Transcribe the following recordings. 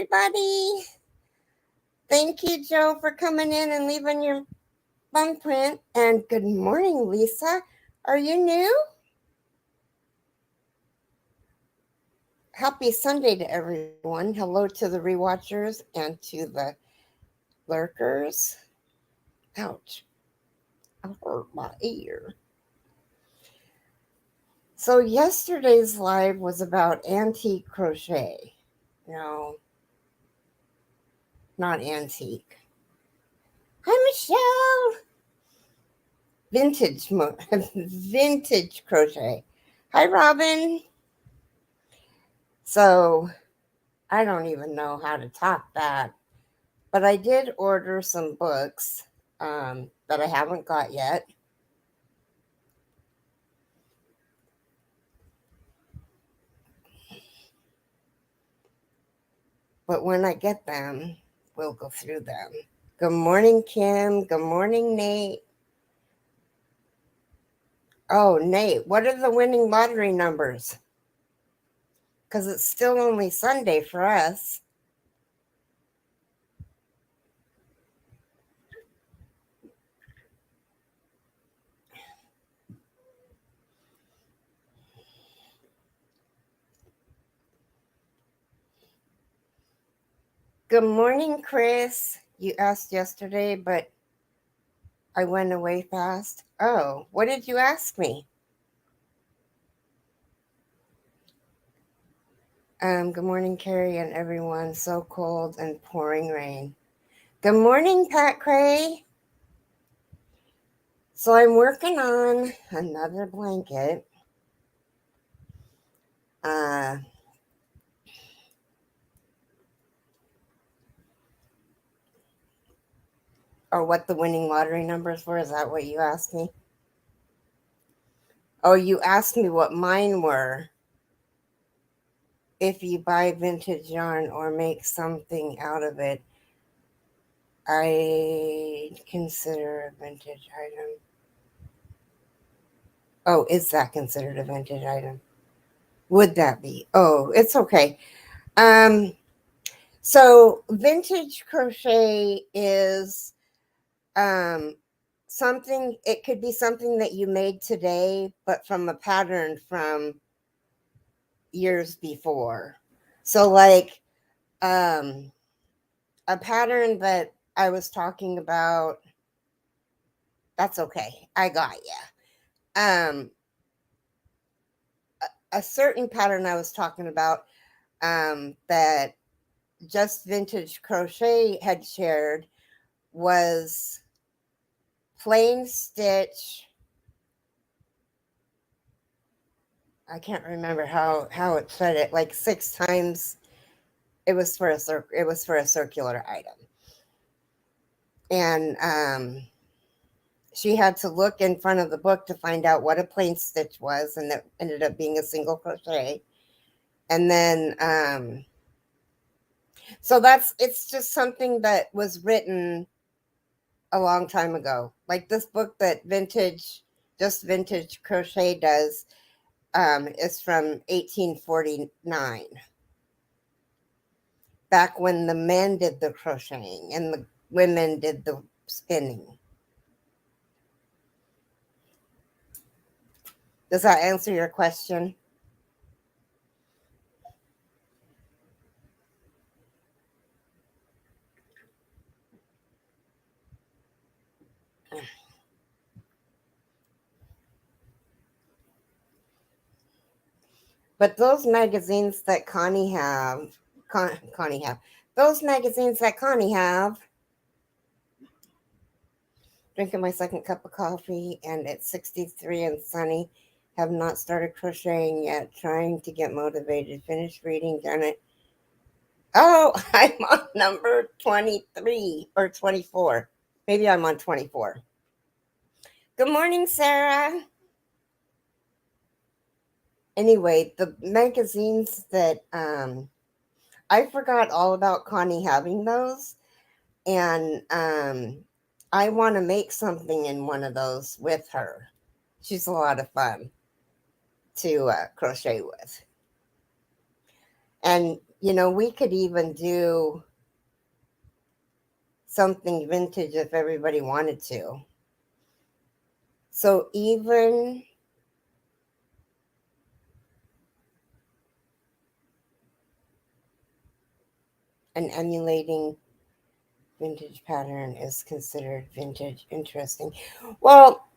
everybody. Thank you, Joe, for coming in and leaving your thumbprint. And good morning, Lisa. Are you new? Happy Sunday to everyone. Hello to the rewatchers and to the lurkers. Ouch. I hurt my ear. So yesterday's live was about antique crochet. No, not antique. Hi, Michelle. Vintage crochet. Hi, Robin. So I don't even know how to top that, but I did order some books that I haven't got yet. But when I get them, we'll go through them. Good morning, Kim. Good morning, Nate. Oh, Nate, what are the winning lottery numbers? Because it's still only Sunday for us. Good morning, Chris. You asked yesterday, but I went away fast. Oh, what did you ask me? Good morning, Keri and everyone. So cold and pouring rain. Good morning, Pat Cray. So I'm working on another blanket. Or what the winning lottery numbers were. Is that what you asked me? Oh, you asked me what mine were. If you buy vintage yarn or make something out of it, I consider a vintage item. Oh, is that considered a vintage item? Would that be? Oh, it's okay. So vintage crochet is something, it could be something that you made today, but from a pattern from years before. So like a pattern that I was talking about, that's okay. I got you. A certain pattern I was talking about that Just Vintage Crochet had shared was plain stitch. I can't remember how it said it, like 6 times. It was for a circular item. And she had to look in front of the book to find out what a plain stitch was, and that ended up being a single crochet. And then so it's just something that was written a long time ago. Like this book that Just Vintage Crochet does is from 1849. Back when the men did the crocheting and the women did the spinning. Does that answer your question? But those magazines that Connie have, those magazines that Connie have, drinking my second cup of coffee, and it's 63 and sunny. Have not started crocheting yet. Trying to get motivated. Finished reading. Done it. Oh, I'm on number 23 or 24. Maybe I'm on 24. Good morning, Sarah. Anyway, the magazines that I forgot all about Connie having those. And I want to make something in one of those with her. She's a lot of fun to crochet with. And We could even do something vintage if everybody wanted to. So even an emulating vintage pattern is considered vintage. Interesting. Well,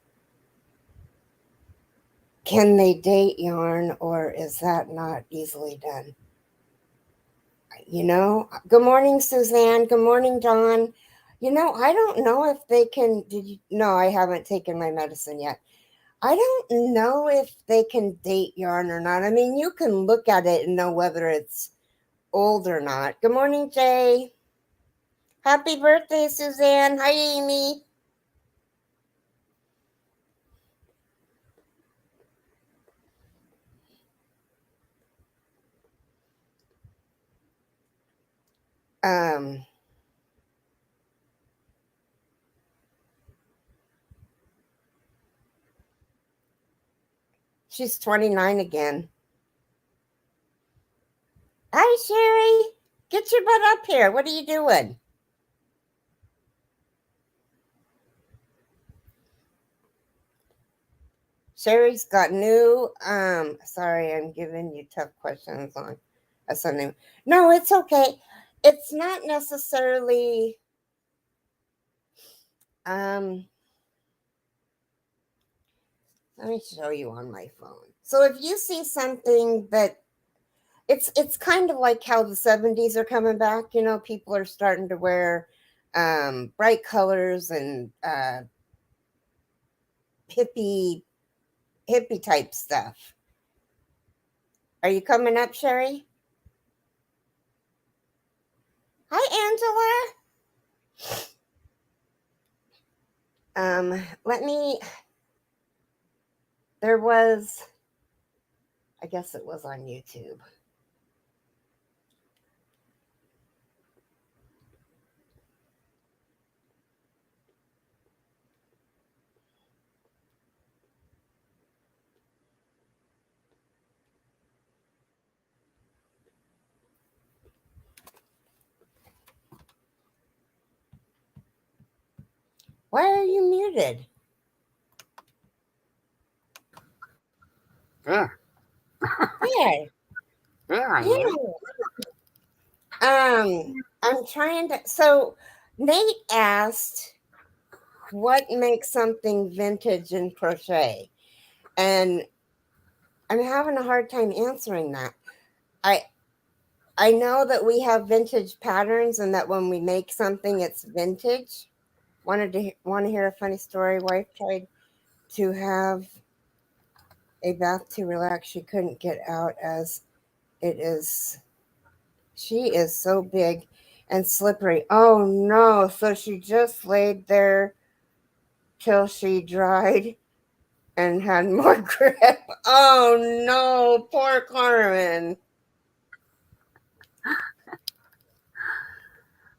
can they date yarn, or is that not easily done? Good morning, Suzanne. Good morning, Dawn. I don't know if they can. Did you? No, I haven't taken my medicine yet. I don't know if they can date yarn or not. I mean, you can look at it and know whether it's old or not. Good morning, Jay. Happy birthday, Suzanne. Hi, Amy. Um, she's 29 again. Hi, Sherry. Get your butt up here. What are you doing? Sherry's got new. Sorry, I'm giving you tough questions on a Sunday. No, it's okay. It's not necessarily. Let me show you on my phone. So if you see something that it's kind of like how the 70s are coming back, people are starting to wear bright colors and hippie type stuff. Are you coming up, Sherry? Hi, Angela. Let me. There was, I guess it was on YouTube. Why are you muted? There. There. There I am. I'm trying to. So Nate asked, what makes something vintage in crochet? And I'm having a hard time answering that. I know that we have vintage patterns and that when we make something, it's vintage. Want to hear a funny story? Wife tried to have a bath to relax. She couldn't get out as it is. She is so big and slippery. Oh no! So she just laid there till she dried and had more grip. Oh no! Poor Carmen.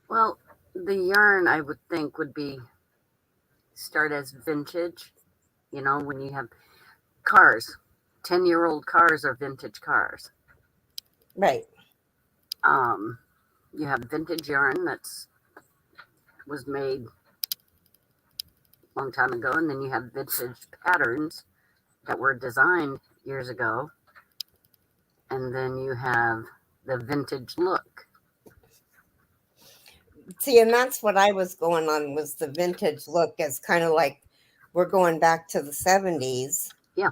Well, the yarn I would think would be start as vintage. When you have cars, 10-year-old cars are vintage cars. Right. You have vintage yarn that's was made a long time ago, and then you have vintage patterns that were designed years ago, and then you have the vintage look. See, and that's what I was going on, was the vintage look, as kind of like we're going back to the 70s. Yeah.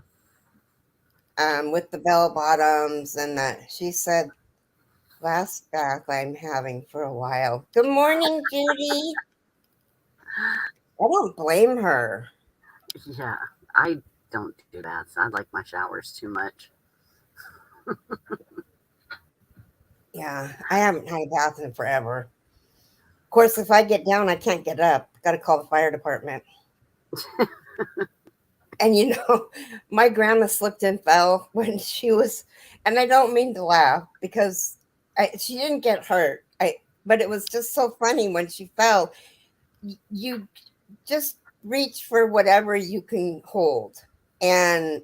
With the bell bottoms and that. She said, last bath I'm having for a while. Good morning, Judy. I don't blame her. Yeah, I don't do baths. I like my showers too much. Yeah, I haven't had a bath in forever. Of course, if I get down, I can't get up. Got to call the fire department. And my grandma slipped and fell when she was, and I don't mean to laugh because she didn't get hurt. But it was just so funny when she fell. You just reach for whatever you can hold. And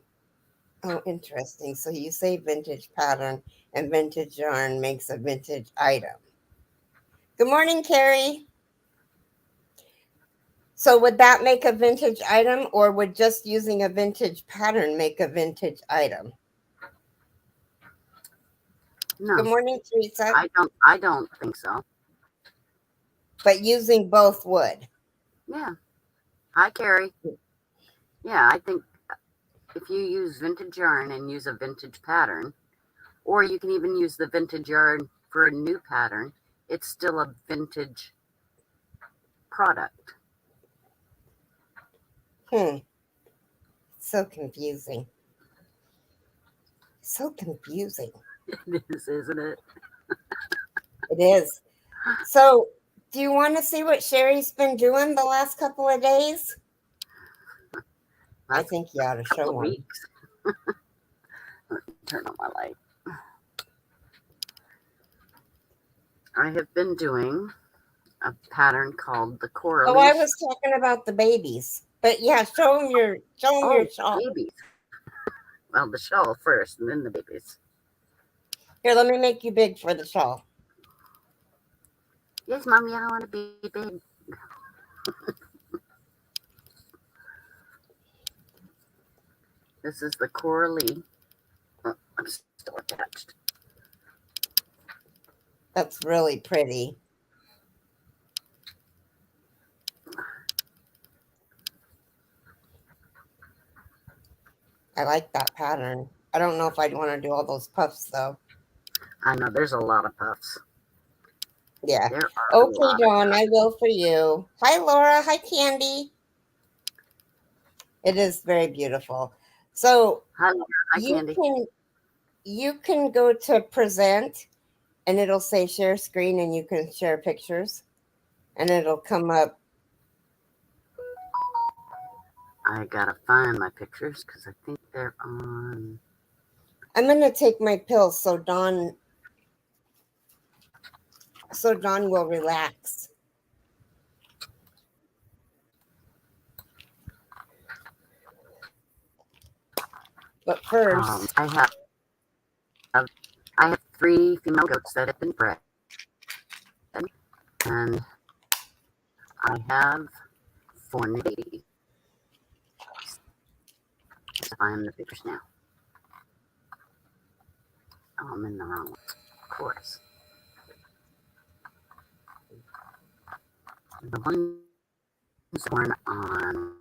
oh, interesting. So you say vintage pattern and vintage yarn makes a vintage item. Good morning, Keri. So would that make a vintage item, or would just using a vintage pattern make a vintage item? No. Good morning, Teresa. I don't think so. But using both would. Yeah. Hi, Keri. Yeah, I think if you use vintage yarn and use a vintage pattern, or you can even use the vintage yarn for a new pattern, it's still a vintage product. So confusing. So confusing. It is, isn't it? It is. So, do you want to see what Sherry's been doing the last couple of days? I think you ought to show one. Weeks. Let me turn on my light. I have been doing a pattern called the correlation. Oh, I was talking about the babies. But yeah, show them your shawl. Babies. Well, the shawl first, and then the babies. Here, let me make you big for the shawl. Yes, Mommy, I want to be big. This is the Coralie. Oh, I'm still attached. That's really pretty. I like that pattern. I don't know if I'd want to do all those puffs, though. I know, there's a lot of puffs. Yeah. Okay, Dawn, I will for you. Hi, Laura. Hi, Candy. It is very beautiful. So hi, Laura. Hi, Candy. You can go to present, and it'll say share screen, and you can share pictures, and it'll come up. I gotta find my pictures because I think they're on. I'm gonna take my pills so Dawn will relax. But first, I have 3 female goats that have been bred, and I have 4 new babies. Let's find the pictures now. Oh, I'm in the wrong one, of course. The one was born on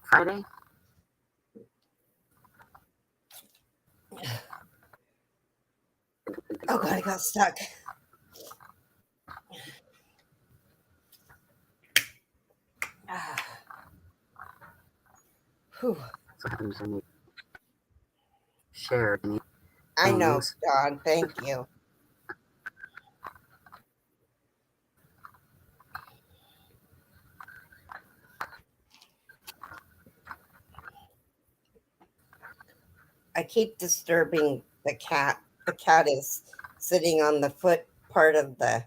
Friday. Oh God, I got stuck. Whew. So happens I need shared. I know, Dawn. Thank you. I keep disturbing the cat. The cat is sitting on the foot part of the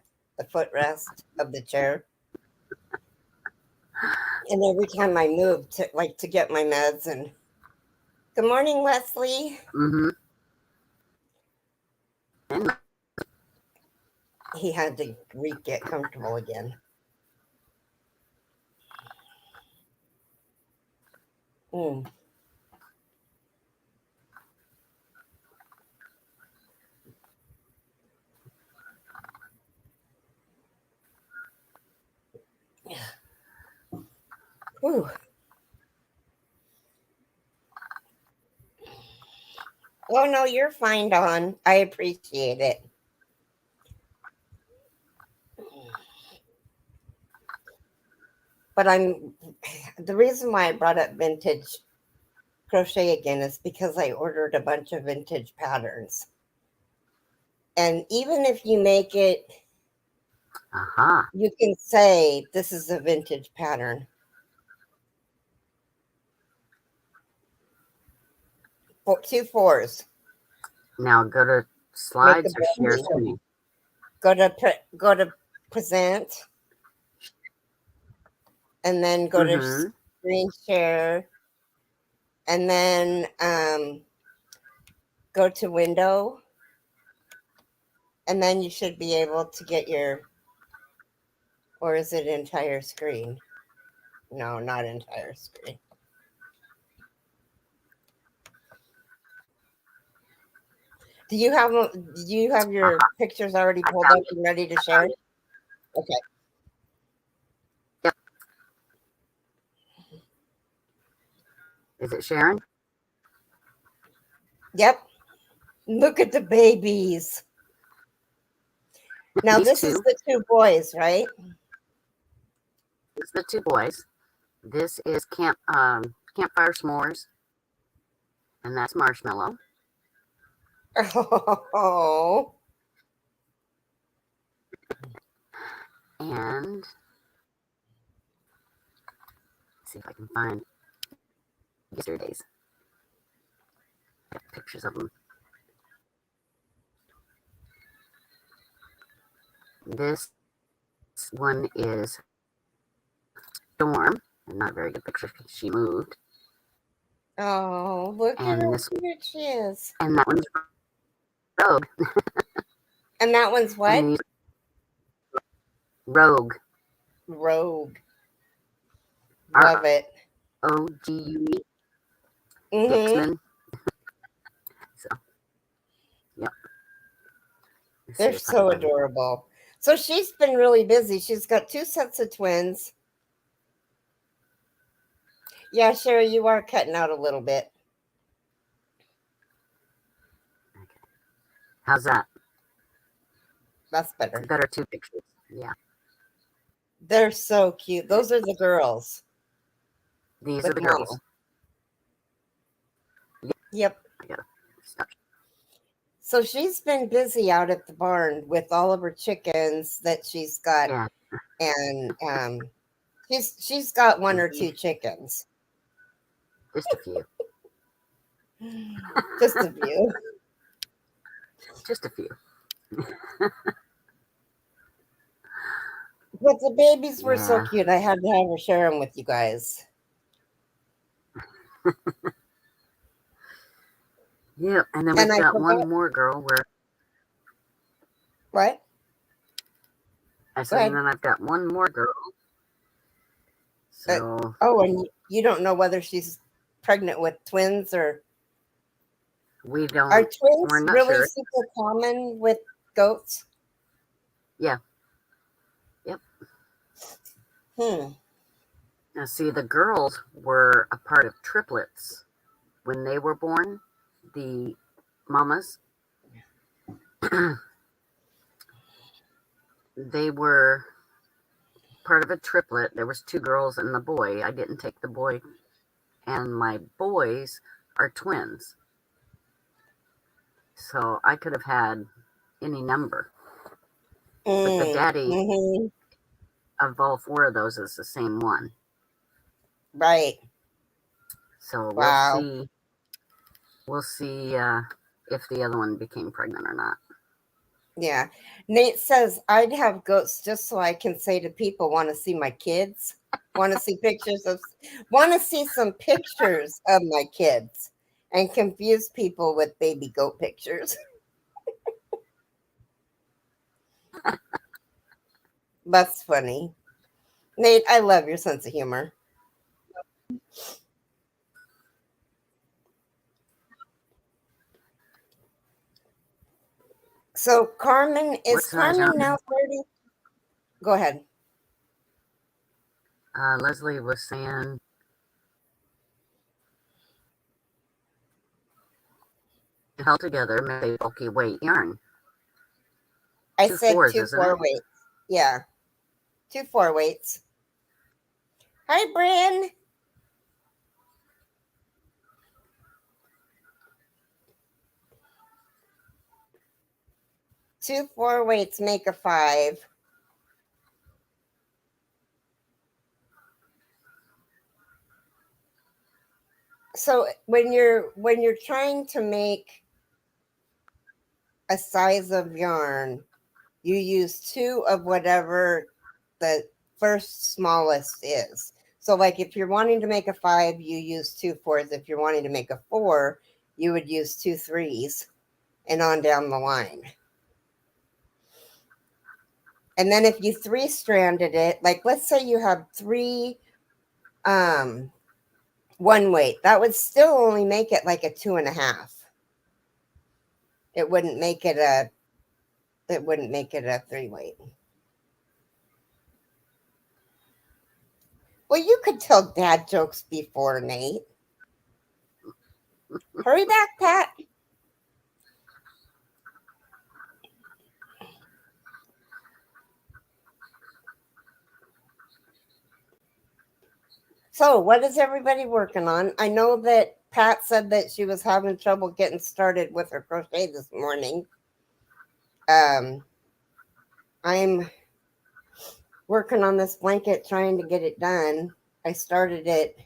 footrest of the chair. And every time I move to get my meds and good morning, Leslie. Mm-hmm. He had to get comfortable again. Mm. Whew. Oh no, you're fine, Dawn. I appreciate it. But the reason why I brought up vintage crochet again is because I ordered a bunch of vintage patterns. And even if you make it, you can say this is a vintage pattern. For 2 4s. Now go to slides or share screen. Go to present, and then go to screen share, and then go to window, and then you should be able to get your, or is it entire screen? No, not entire screen. Do you have your pictures already pulled up and ready to share? Okay. Yep. Is it Sharon? Yep. Look at the babies. Now this is the two boys, right? This is the two boys. This is campfire s'mores, and that's Marshmallow. Oh. And let's see if I can find yesterday's. Got pictures of them. This one is Storm, and not a very good picture because she moved. Oh, look at how cute she is. And that one's Rogue. And that one's what? Rogue. Rogue. Love it. OGUE. Mm-hmm. So, yep. They're so adorable. So she's been really busy. She's got 2 sets of twins. Yeah, Sherry, you are cutting out a little bit. Okay. How's that? That's better. Better 2 pictures. Yeah. They're so cute. Those are the girls. These are the girls. Yep. So she's been busy out at the barn with all of her chickens that she's got. Yeah. And she's got 1 or 2 chickens. Just a few. Just a few. Just a few. But the babies were so cute. I had to have her share them with you guys. Yeah, and then we've got one more girl where. What? I said, and then I've got one more girl. So. And you don't know whether she's pregnant with twins or. We don't. Are twins really sure. super common with goats? Yeah. Yep. Now, see, the girls were a part of triplets when they were born. The mamas, they were part of a triplet. There was 2 girls and the boy. I didn't take the boy, and my boys are twins. So I could have had any number. But the daddy of all 4 of those is the same one. Right. So wow. We'll see if the other one became pregnant or not. Yeah. Nate says, I'd have goats just so I can say to people, want to see my kids? Want to see some pictures of my kids and confuse people with baby goat pictures. That's funny. Nate, I love your sense of humor. So Carmen, is Carmen now 30? Go ahead. Leslie was saying held together make a bulky weight yarn. I said 2 4-weights. Yeah. 2 4-weights. Hi, Bryn. Two 4-weights make a 5. So when you're trying to make a size of yarn, you use 2 of whatever the first smallest is. So like if you're wanting to make a 5, you use 2 4s. If you're wanting to make a 4, you would use 2 3s. and on down the line. And then if you 3-stranded it, like let's say you have 3 one weight, that would still only make it like a 2.5. It wouldn't make it a 3-weight. Well, you could tell dad jokes before, Nate. Hurry back, Pat. So, what is everybody working on? I know that Pat said that she was having trouble getting started with her crochet this morning. I'm working on this blanket, trying to get it done. I started it.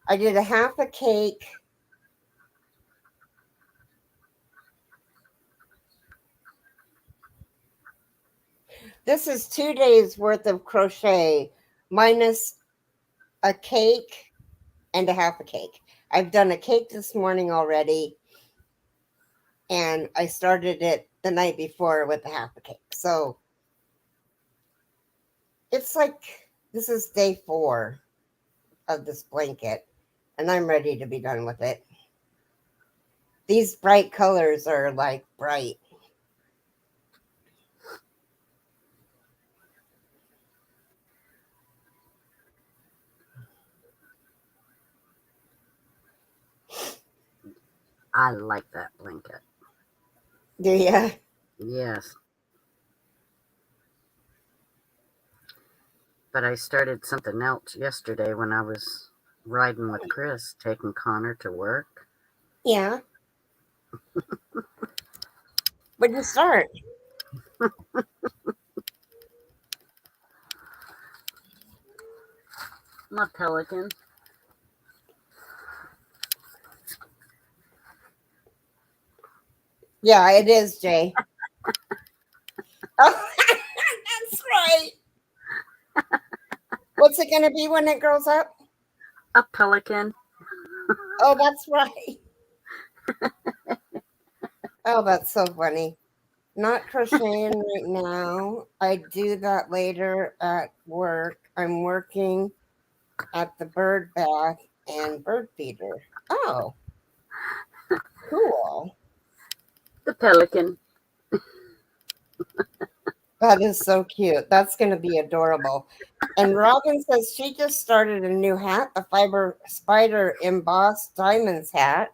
I did a half a cake. This is 2 days worth of crochet minus a cake and a half a cake. I've done a cake this morning already, and I started it the night before with a half a cake. So it's like this is day 4 of this blanket, and I'm ready to be done with it. These bright colors are like bright. I like that blanket. Do ya? Yes. But I started something else yesterday when I was riding with Chris, taking Connor to work. Yeah. What'd you start? My pelican. Yeah, it is, Jay. Oh, that's right. What's it going to be when it grows up? A pelican. Oh, that's right. Oh, that's so funny. Not crocheting right now. I do that later at work. I'm working at the bird bath and bird feeder. Oh, cool. The pelican. That is so cute. That's going to be adorable. And Robin says she just started a new hat, a fiber spider embossed diamonds hat.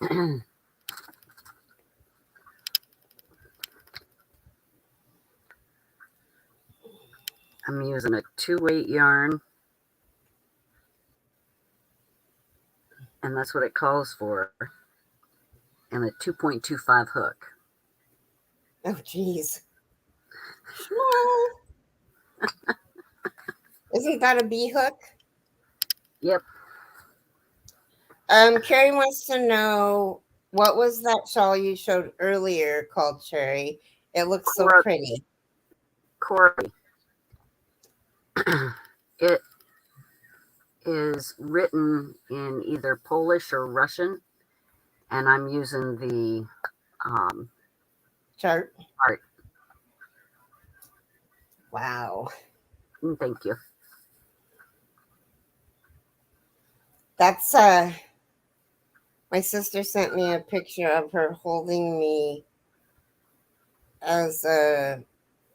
I'm using a 2-weight yarn, and that's what it calls for, and a 2.25 hook. Oh, geez. Isn't that a bee hook? Yep. Keri wants to know, what was that shawl you showed earlier called Cherry? It looks so pretty. Corey. It is written in either Polish or Russian, and I'm using the Chart. art. Wow. Thank you. That's my sister sent me a picture of her holding me as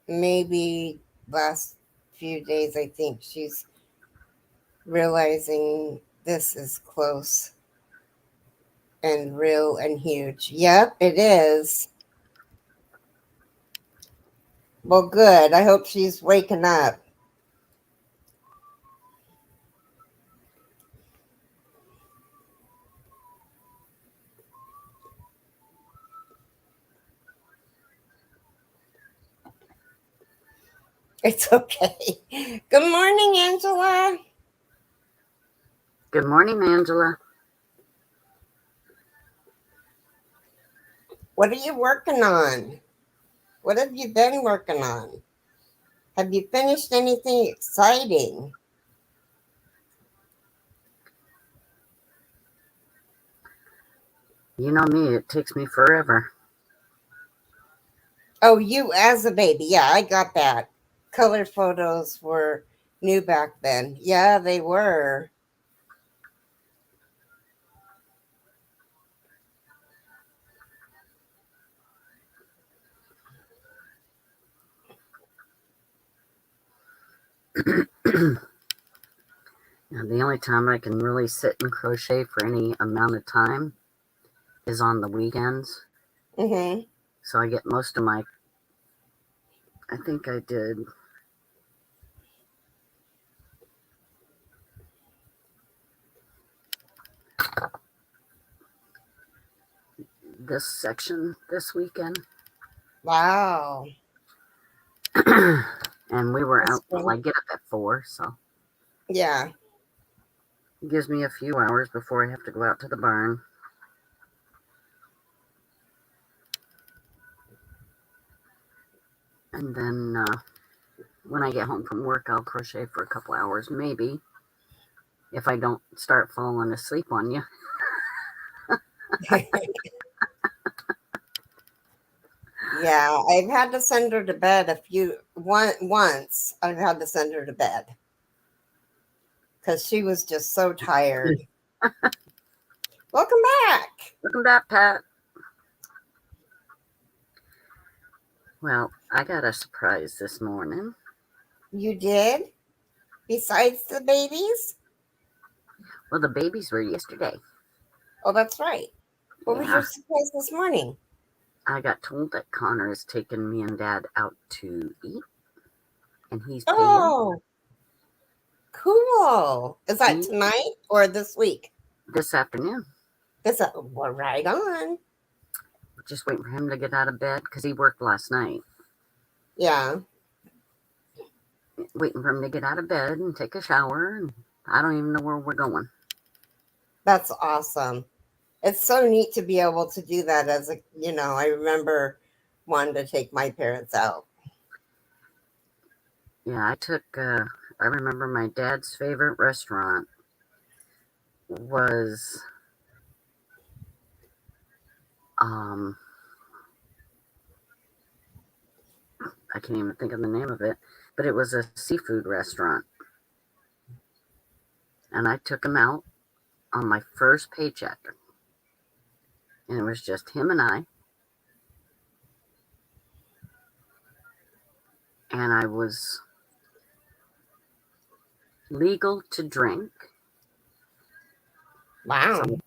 maybe last few days. I think she's realizing this is close and real and huge. Yep, it is. Well, good. I hope she's waking up. It's okay. Good morning, Angela. Good morning, Angela. What are you working on? What have you been working on? Have you finished anything exciting? You know me, it takes me forever. Oh, you as a baby. Yeah, I got that. Color photos were new back then. Yeah, they were. Now, the only time I can really sit and crochet for any amount of time is on the weekends. Mm-hmm. So I get most of my, I think I did this section this weekend. Wow. And we were That's out, well, cool. I get up at 4, so Yeah. it gives me a few hours before I have to go out to the barn. And then when I get home from work, I'll crochet for a couple hours, maybe, if I don't start falling asleep on you. Yeah, I've had to send her to bed once. I've had to send her to bed because she was just so tired. Welcome back. Welcome back, Pat. Well, I got a surprise this morning. You did? Besides the babies? Well, the babies were yesterday. Oh, that's right. What was Yeah. your surprise this morning? I got told that Connor is taking me and Dad out to eat, and he's paying Oh, cool. Is that me tonight or this week? this afternoon. Well, right on. Just waiting for him to get out of bed because he worked last night. Yeah, Waiting for him to get out of bed and take a shower, and I don't even know where we're going. that's awesome. It's so neat to be able to do that I remember wanting to take my parents out. Yeah, I remember my dad's favorite restaurant was, I can't even think of the name of it, but it was a seafood restaurant. And I took him out on my first paycheck. And it was just him and I. And I was legal to drink. Wow. So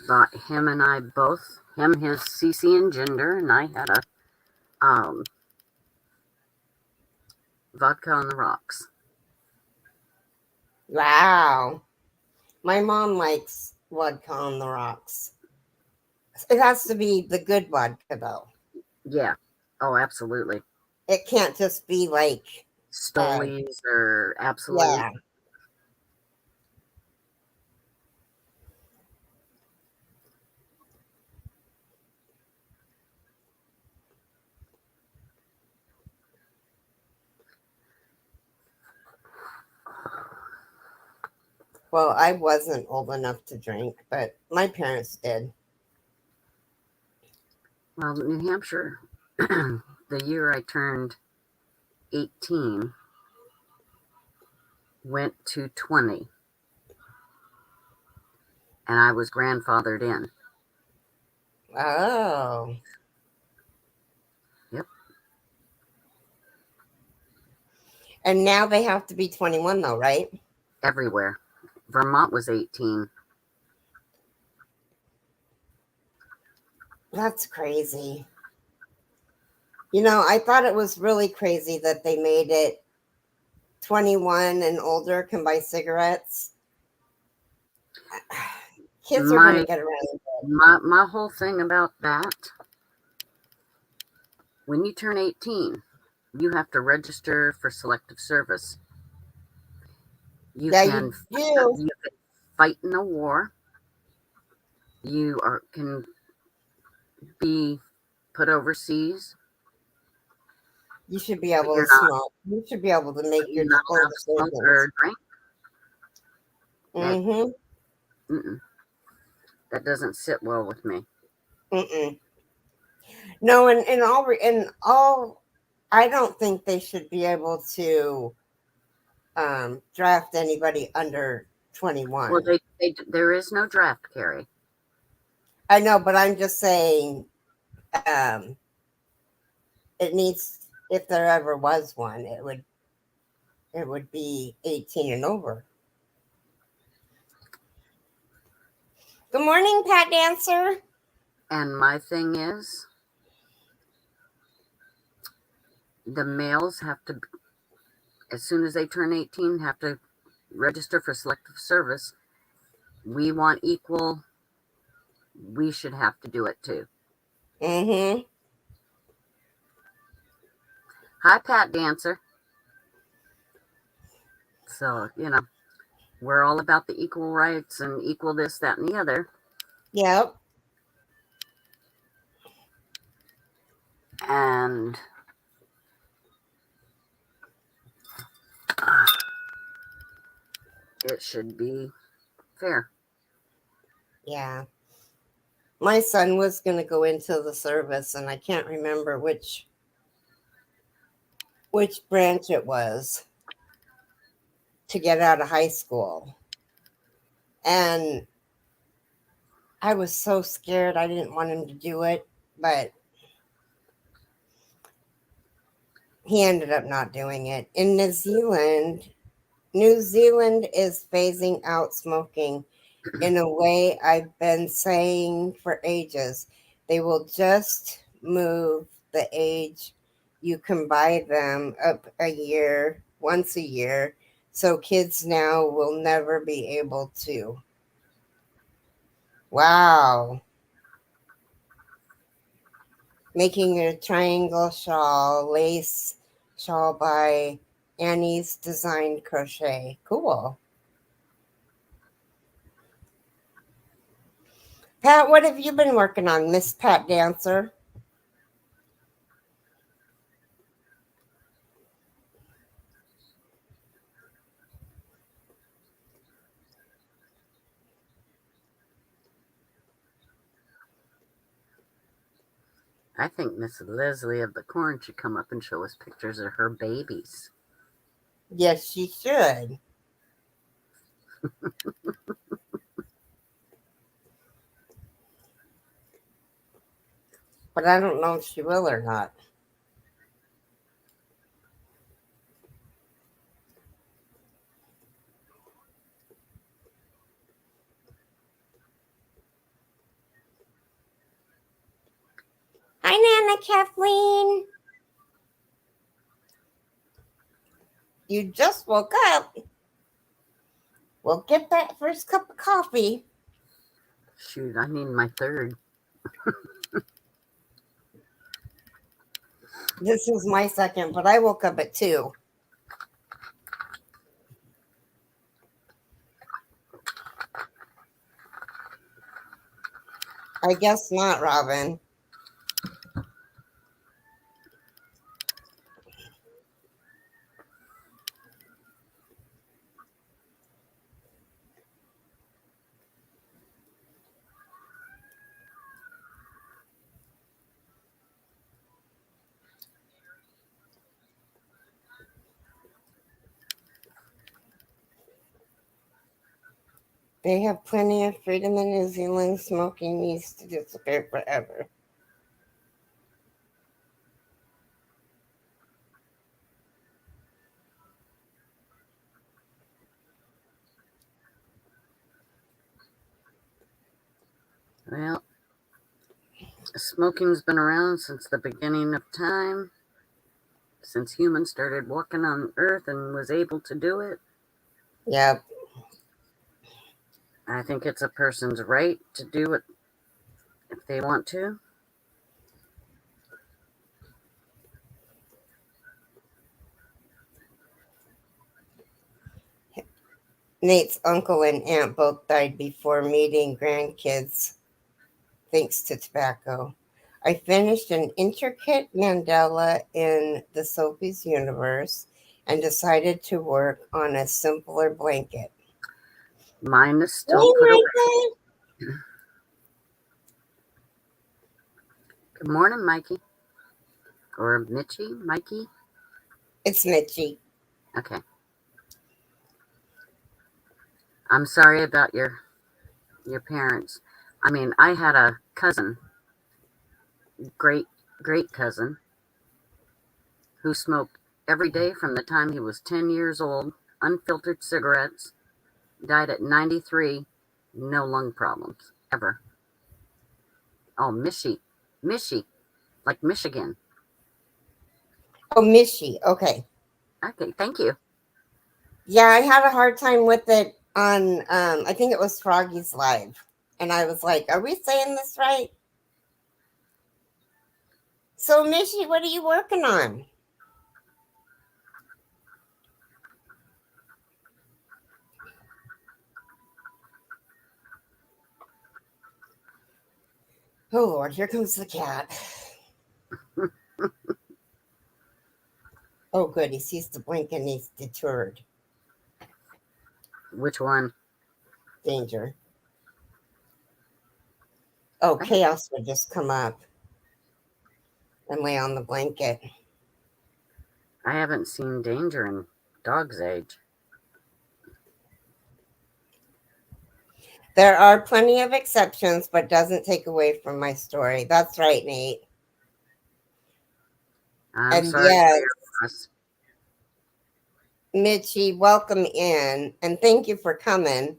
bought him and I both, him his CC and ginger, and I had a vodka on the rocks. Wow. My mom likes vodka on the rocks. It has to be the good vodka, though. Yeah. Oh, absolutely. It can't just be like, Stolies or Absolute. yeah. Well, I wasn't old enough to drink, but my parents did. Well, New Hampshire, the year I turned 18, went to 20. And I was grandfathered in. Oh. Yep. And now they have to be 21, though, right? Everywhere. Vermont was 18. That's crazy. I thought it was really crazy that they made it 21 and older can buy cigarettes. Kids are going to get around it. My whole thing about that, when you turn 18, you have to register for selective service. You can fight in a war. You can be put overseas. You should be able to smoke. You should be able to make your own smoke or drink. Mm-hmm. That doesn't sit well with me. Mm-mm. No, in all, I don't think they should be able to draft anybody under 21. Well, there is no draft, Keri. I know, but I'm just saying, um, it needs. If there ever was one, it would be 18 and over. Good morning, Pat Dancer. And my thing is, the males have to, as soon as they turn 18, have to register for selective service. We want equal. We should have to do it too. Mm-hmm. Hi, Pat Dancer. So, we're all about the equal rights and equal this, that, and the other. Yep. And it should be fair. Yeah. My son was going to go into the service, and I can't remember which branch it was to get out of high school. And I was so scared. I didn't want him to do it, but he ended up not doing it. In New Zealand is phasing out smoking in a way I've been saying for ages. They will just move the age you can buy them up once a year, so kids now will never be able to. Wow. Making a triangle shawl, lace shawl by Annie's Design Crochet. Cool. Pat, what have you been working on, Miss Pat Dancer? I think Miss Leslie of the Corn should come up and show us pictures of her babies. Yes, she should. But I don't know if she will or not. Hi, Nana Kathleen. You just woke up. Well, get that first cup of coffee. Shoot, I need my third. This is my second, but I woke up at 2. I guess not, Robin. They have plenty of freedom in New Zealand. Smoking needs to disappear forever. Well, smoking's been around since the beginning of time, since humans started walking on Earth and was able to do it. Yep. I think it's a person's right to do it if they want to. Nate's uncle and aunt both died before meeting grandkids thanks to tobacco. I finished an intricate mandala in the Sophie's universe and decided to work on a simpler blanket. Mine is still Hey, put away. Michael. Good morning, Mikey. Or Mitchie? Mikey? It's Mitchie. Okay. I'm sorry about your parents. I mean, I had a cousin, great cousin, who smoked every day from the time he was 10 years old, unfiltered cigarettes, died at 93, no lung problems, ever. Oh, Mishy, like Michigan. Oh, Mishy. Okay. Okay, thank you. Yeah, I had a hard time with it on, I think it was Froggy's Live. And I was like, are we saying this right? So, Mishy, what are you working on? Oh, Lord, here comes the cat. Oh, good. He sees the blink and he's deterred. Which one? Danger. Oh, Chaos would just come up and lay on the blanket. I haven't seen Danger in Dog's Age. There are plenty of exceptions, but doesn't take away from my story. That's right, Nate. I'm And sorry yes, for your loss. Mitchie, welcome in and thank you for coming.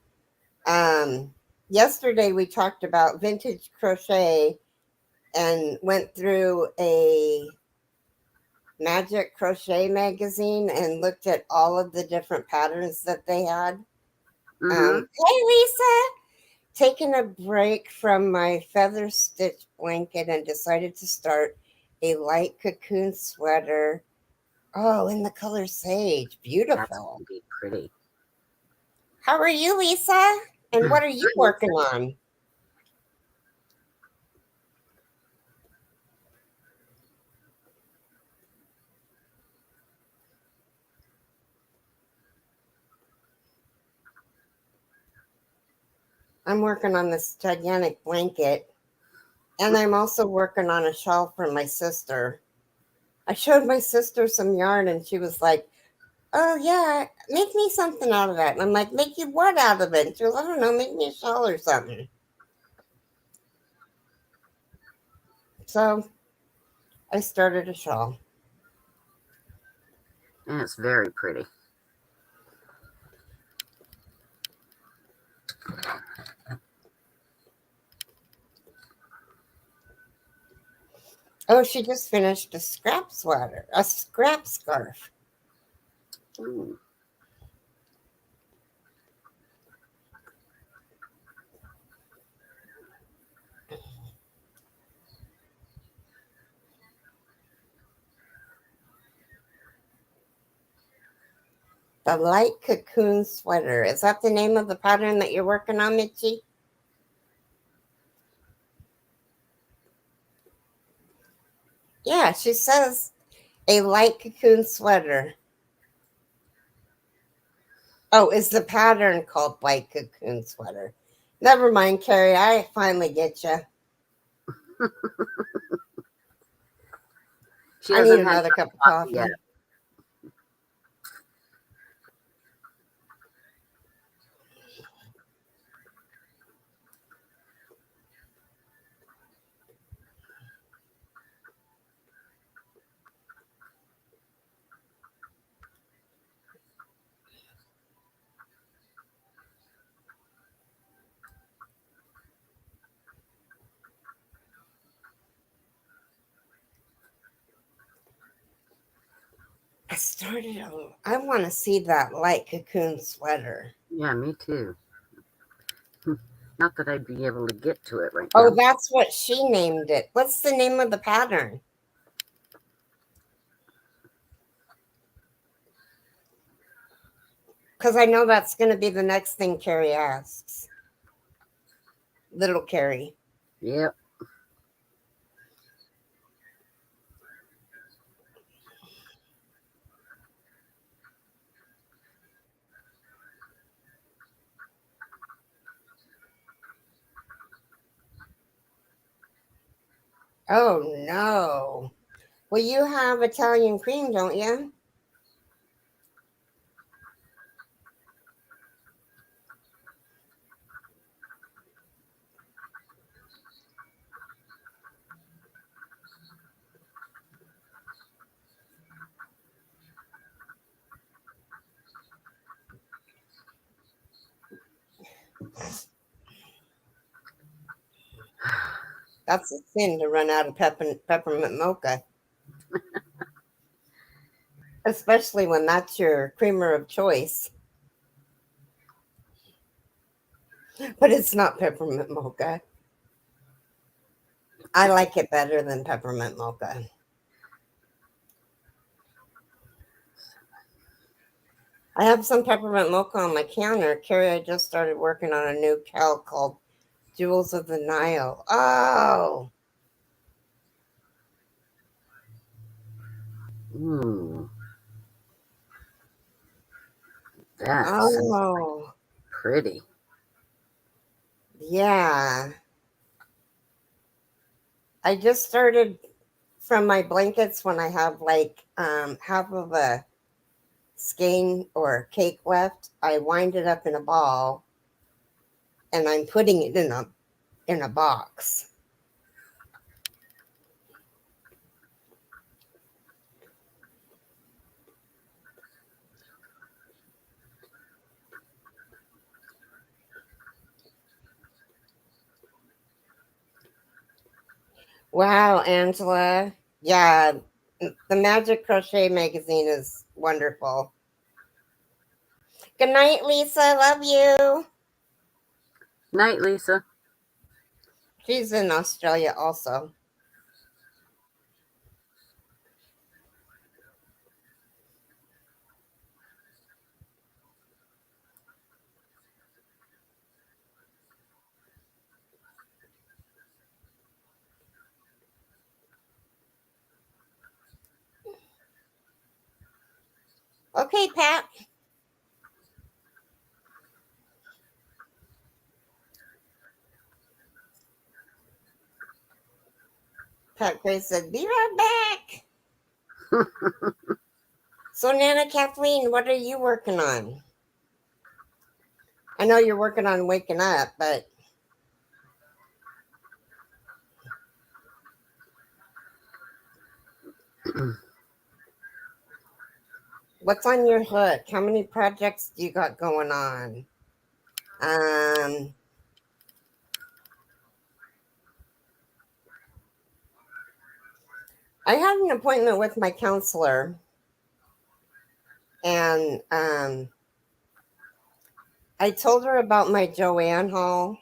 Yesterday we talked about vintage crochet and went through a magic crochet magazine and looked at all of the different patterns that they had. Hey, Lisa, taking a break from my feather stitch blanket and decided to start a light cocoon sweater. Oh, in the color sage. That's Beautiful. going to be pretty. How are you, Lisa? And what are you working on? I'm working on this gigantic blanket. And I'm also working on a shawl for my sister. I showed my sister some yarn and she was like, oh, yeah, make me something out of that. And I'm like, make you what out of it? And she goes, I don't know, make me a shawl or something. So I started a shawl. And it's very pretty. Oh, she just finished a scrap sweater, a scrap scarf. Ooh. The light cocoon sweater. Is that the name of the pattern that you're working on, Mitchie? Yeah, she says a light cocoon sweater. Oh, is the pattern called light cocoon sweater? Never mind, Keri. I finally get you. I need another cup of coffee. Yet. I want to see that light cocoon sweater. Yeah, me too. Not that I'd be able to get to it right now. Oh, that's what she named it. What's the name of the pattern? Because I know that's going to be the next thing Keri asks. Little Keri. Yep. Oh no. Well, you have Italian cream, don't you? That's a sin to run out of peppermint mocha, especially when that's your creamer of choice. But it's not peppermint mocha. I like it better than peppermint mocha. I have some peppermint mocha on my counter. Keri, I just started working on a new cal called Jewels of the Nile. Oh, That's oh, pretty. yeah. I just started from my blankets when I have like half of a skein or cake left. I wind it up in a ball and I'm putting it in a box. Wow, Angela. Yeah, the Magic Crochet magazine is wonderful. Good night, Lisa. Love you. Night, Lisa. She's in Australia also. Okay, Pat. Pat Gray said, be right back. So, Nana Kathleen, what are you working on? I know you're working on waking up, but what's on your hook? How many projects do you got going on? I had an appointment with my counselor, and I told her about my Joanne haul.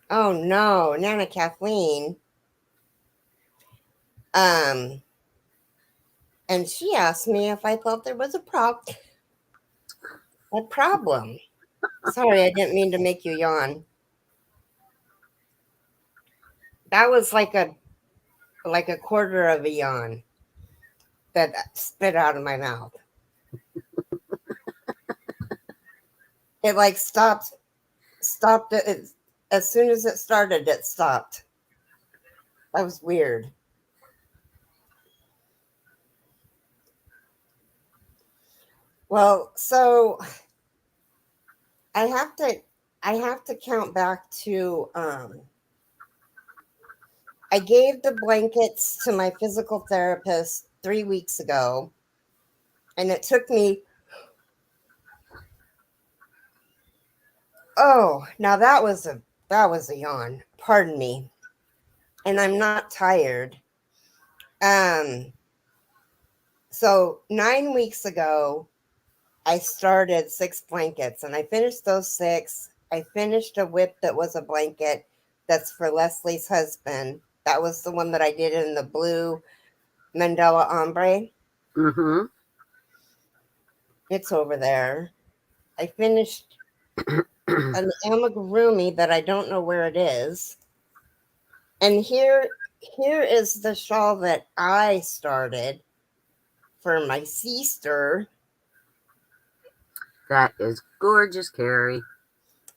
Oh no, Nana Kathleen. And she asked me if I thought there was a problem. Sorry, I didn't mean to make you yawn. That was like a quarter of a yawn that spit out of my mouth. It like stopped it as soon as it started, it stopped. That was weird. Well, so I have to count back to I gave the blankets to my physical therapist 3 weeks ago, and it took me now that was a yawn. Pardon me. And I'm not tired. So 9 weeks ago I started 6 blankets and I finished those 6. I finished a whip that was a blanket that's for Leslie's husband. That was the one that I did in the blue Mandela ombre. Mm-hmm. It's over there. I finished an amigurumi that I don't know where it is. And here is the shawl that I started for my sister. That is gorgeous, Keri.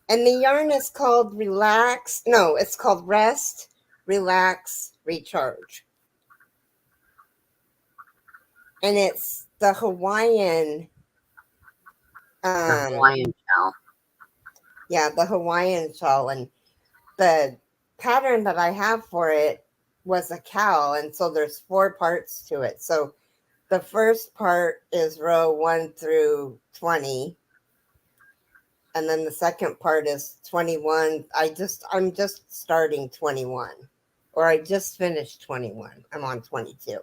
And the yarn is called Relax. No, it's called Rest. relax, recharge. And it's the Hawaiian. The Hawaiian shawl. Yeah, the Hawaiian shawl. And the pattern that I have for it was a cowl. And so there's 4 parts to it. So the first part is row 1 through 20. And then the second part is 21. I'm just starting 21. Or I just finished 21. I'm on 22.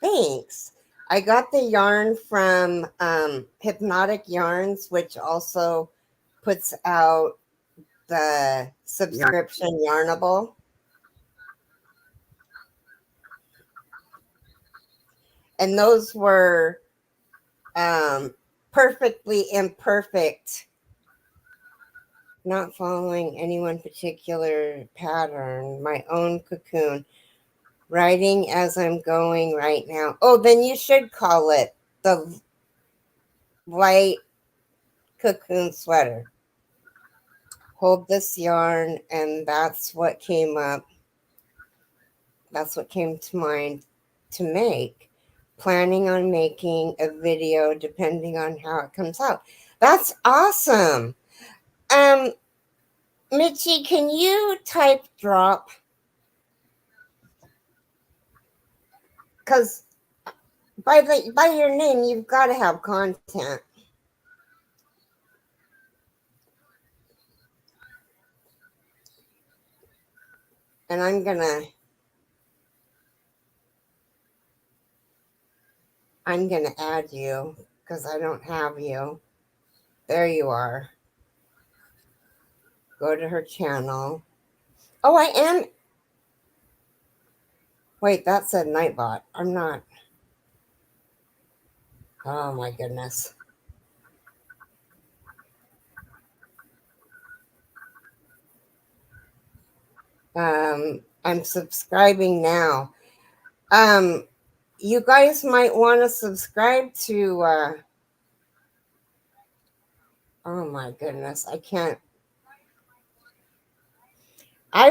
Thanks. I got the yarn from Hypnotic Yarns, which also puts out the subscription Yarnable. And those were perfectly imperfect, not following any one particular pattern, my own cocoon, writing as I'm going right now. Oh, then you should call it the light cocoon sweater. Hold this yarn, and that's what came up. That's what came to mind to make. Planning on making a video depending on how it comes out. That's awesome. Mitchie, can you type drop? Because by your name, you've got to have content. And I'm gonna add you because I don't have you. There you are. Go to her channel. Oh, I am. Wait, that said Nightbot. I'm not. Oh my goodness. I'm subscribing now. You guys might want to subscribe to oh my goodness, I can't. I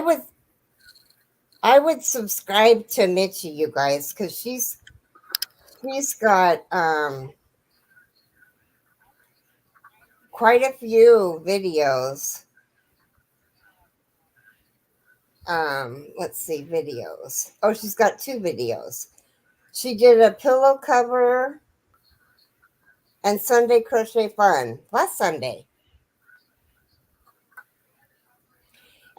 would subscribe to Mitchie, you guys, because she's got quite a few videos. Let's see, videos. Oh, she's got 2 videos. She did a pillow cover and Sunday crochet fun last Sunday.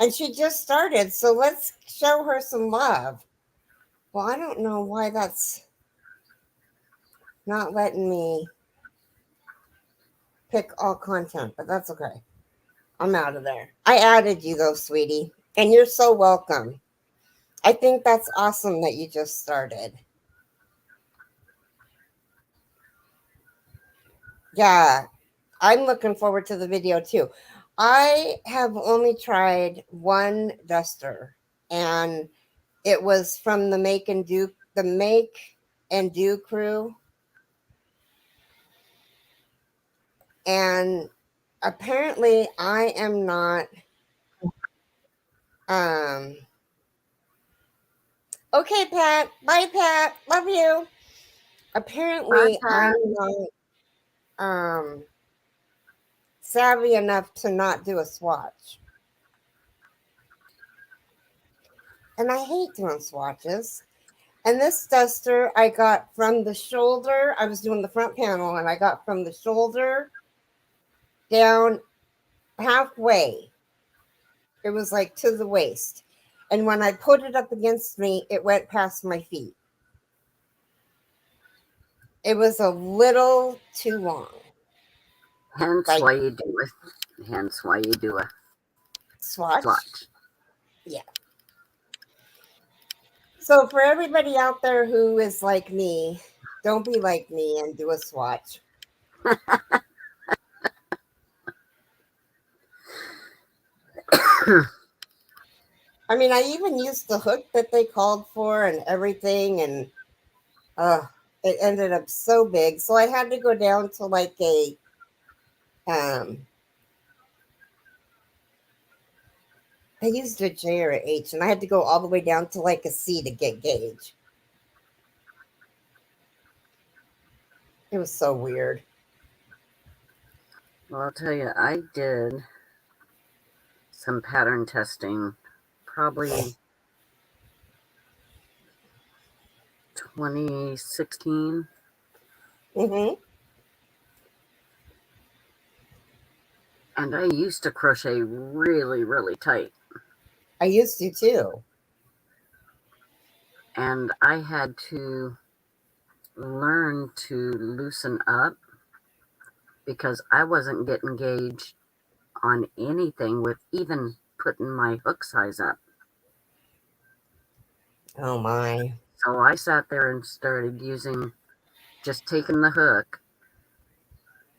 And she just started, so let's show her some love. Well, I don't know why that's not letting me pick all content, but that's okay. I'm out of there. I added you though, sweetie, and you're so welcome. I think that's awesome that you just started. Yeah, I'm looking forward to the video too. I have only tried one duster, and it was from the Make and Do crew. And apparently I am not okay, Pat. Bye, Pat. Love you. Apparently I'm not savvy enough to not do a swatch. And I hate doing swatches. And this duster I got from the shoulder. I was doing the front panel, and I got from the shoulder down halfway. It was like to the waist. And when I put it up against me, it went past my feet. It was a little too long. Hence why you do it. Hence why you do a swatch. Yeah. So for everybody out there who is like me, don't be like me and do a swatch. I mean, I even used the hook that they called for and everything, and it ended up so big. So I had to go down to like um, I used a J or a H, and I had to go all the way down to like a C to get gauge. It was so weird. Well, I'll tell you, I did some pattern testing probably 2016. Hmm. And I used to crochet really, really tight. I used to too. And I had to learn to loosen up because I wasn't getting gauge on anything with even putting my hook size up. Oh my. So I sat there and started just taking the hook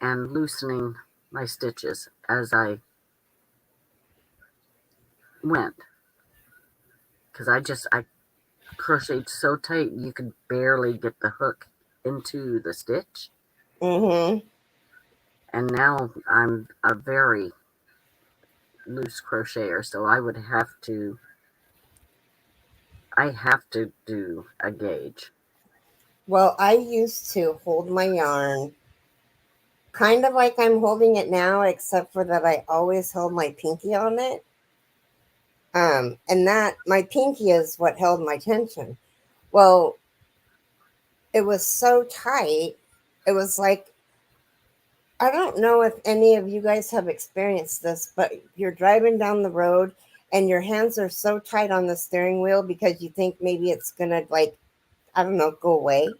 and loosening my stitches as I went. Because I crocheted so tight you could barely get the hook into the stitch. Hmm. And now I'm a very loose crocheter, so I have to do a gauge. Well, I used to hold my yarn kind of like I'm holding it now, except for that I always held my pinky on it. And that my pinky is what held my tension. Well, it was so tight. It was like, I don't know if any of you guys have experienced this, but you're driving down the road and your hands are so tight on the steering wheel because you think maybe it's gonna, like, I don't know, go away.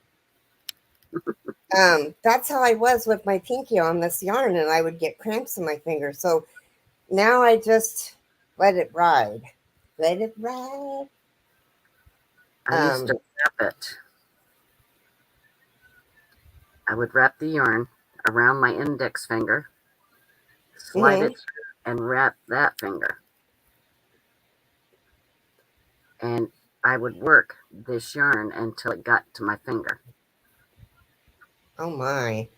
That's how I was with my pinky on this yarn, and I would get cramps in my fingers. So now I just let it ride. Let it ride. I used to wrap it. I would wrap the yarn around my index finger, slide Mhm. it through, and wrap that finger. And I would work this yarn until it got to my finger. Oh my.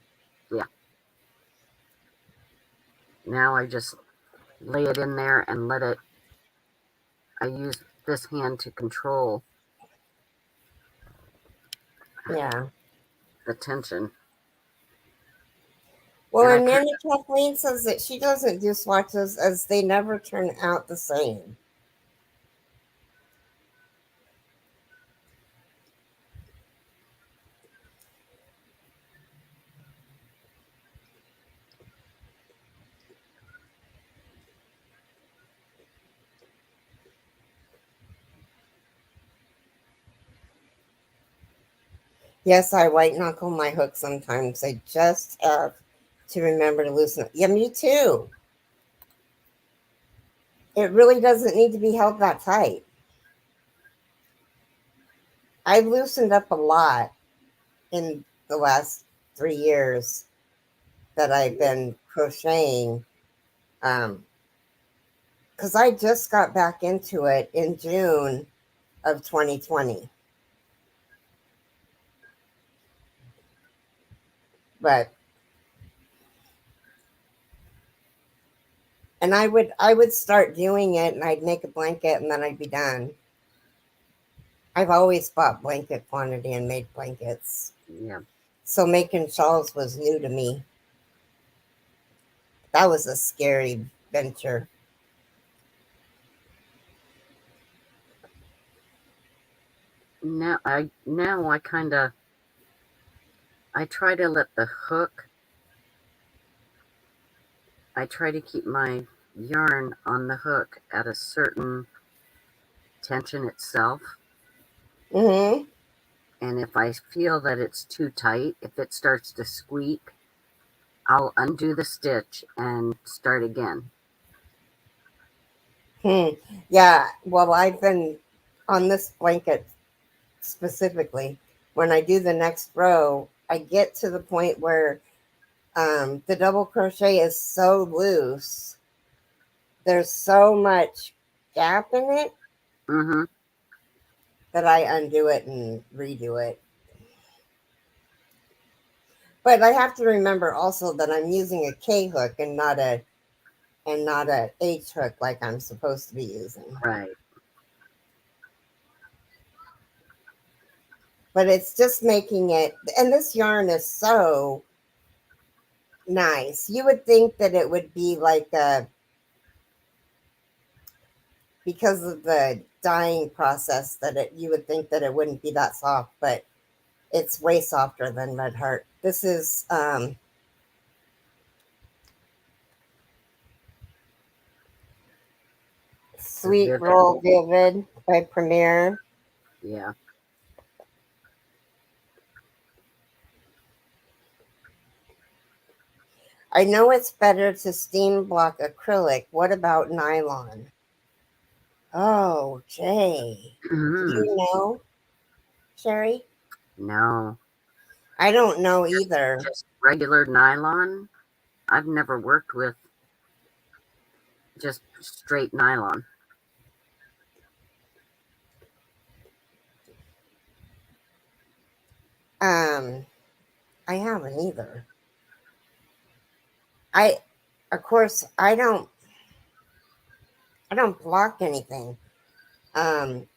Yeah. Now I just lay it in there and I use this hand to control Yeah. the tension. Well, And I and kind Nanny Kathleen says that she doesn't do swatches as they never turn out the same. Yes, I white knuckle my hook sometimes. I just have to remember to loosen it. Yeah, me too. It really doesn't need to be held that tight. I've loosened up a lot in the last 3 years that I've been crocheting. Because I just got back into it in June of 2020. But and I would start doing it and I'd make a blanket and then I'd be done. I've always bought blanket quantity and made blankets. yeah. So making shawls was new to me. That was a scary venture. Now I kind of I try to let the hook. I try to keep my yarn on the hook at a certain tension itself. Mm-hmm. And if I feel that it's too tight, if it starts to squeak, I'll undo the stitch and start again. Yeah, well, I've been on this blanket specifically. When I do the next row, I get to the point where the double crochet is so loose. There's so much gap in it Mm-hmm. that I undo it and redo it. But I have to remember also that I'm using a K hook and not a H hook like I'm supposed to be using. Right. But it's just making it, and this yarn is so nice. You would think that it would be like a, because of the dyeing process, that you would think that it wouldn't be that soft, but it's way softer than Red Heart. This is Sweet Roll Vivid by Premier. Yeah. I know it's better to steam block acrylic. What about nylon? Oh, Jay. Do you know, Sherry? No. I don't know either. Just regular nylon. I've never worked with just straight nylon. I haven't either. Of course, I don't block anything. I'm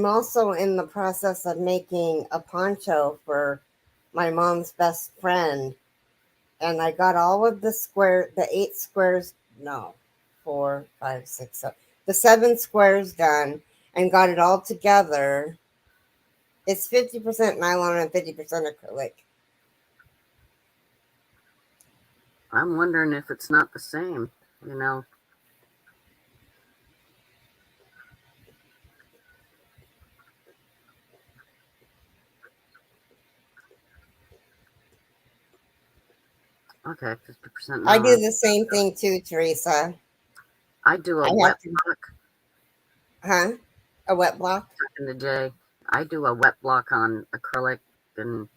also in the process of making a poncho for my mom's best friend, and I got all of the 8 squares, no, 4, 5, 6, 7, the 7 squares done, and got it all together. It's 50% nylon and 50% acrylic. I'm wondering if it's not the same, you know. Okay, 50% I do nylon. the same thing too, Teresa. I do a wet block. Huh? A wet block? Back in the day, I do a wet block on acrylic, and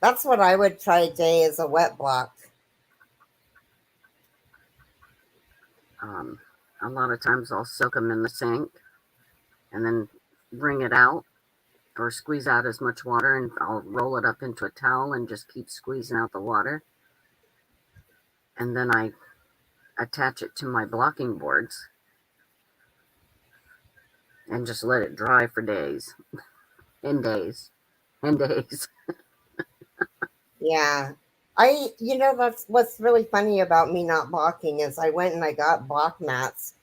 that's what I would try, Jay, is a wet block. A lot of times I'll soak them in the sink and then bring it out or squeeze out as much water, and I'll roll it up into a towel and just keep squeezing out the water. And then I attach it to my blocking boards and just let it dry for days and days and days. Yeah. That's what's really funny about me not blocking is I went and I got block mats.